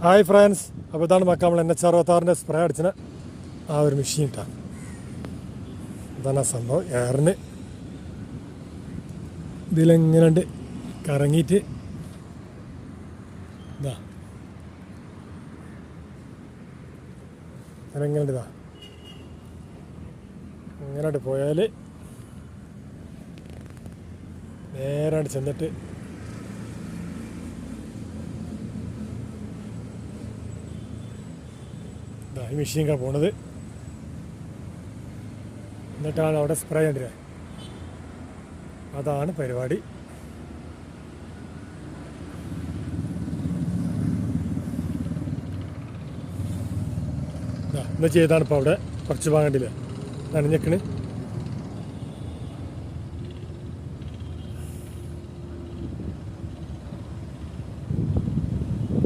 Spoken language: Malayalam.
ഹായ് ഫ്രണ്ട്സ്, അപ്പോൾ ഇതാണ് നമ്മൾ NH66 സ്പ്രേ അടിച്ചിന് ആ ഒരു മെഷീൻ ഇട്ടാണ്. ഇതാണ് ആ സംഭവം. എയറിന് ഇതിലെങ്ങനെ ഉണ്ട് കറങ്ങിയിട്ട് ഇതാ അങ്ങനെ ഇതാ ഇങ്ങനെ പോയാൽ നേരാണ്ട് ചെന്നിട്ട് ഈ മെഷീനൊക്കെ പോണത്. എന്നിട്ടാണ് അവിടെ സ്പ്രേ ചെയ്യേണ്ടത്. അതാണ് പരിപാടി. ഇന്ന് ചെയ്താണ് ഇപ്പോൾ അവിടെ കുറച്ച് ഭാഗണ്ടില്ലേ നനഞ്ഞേക്കണ്.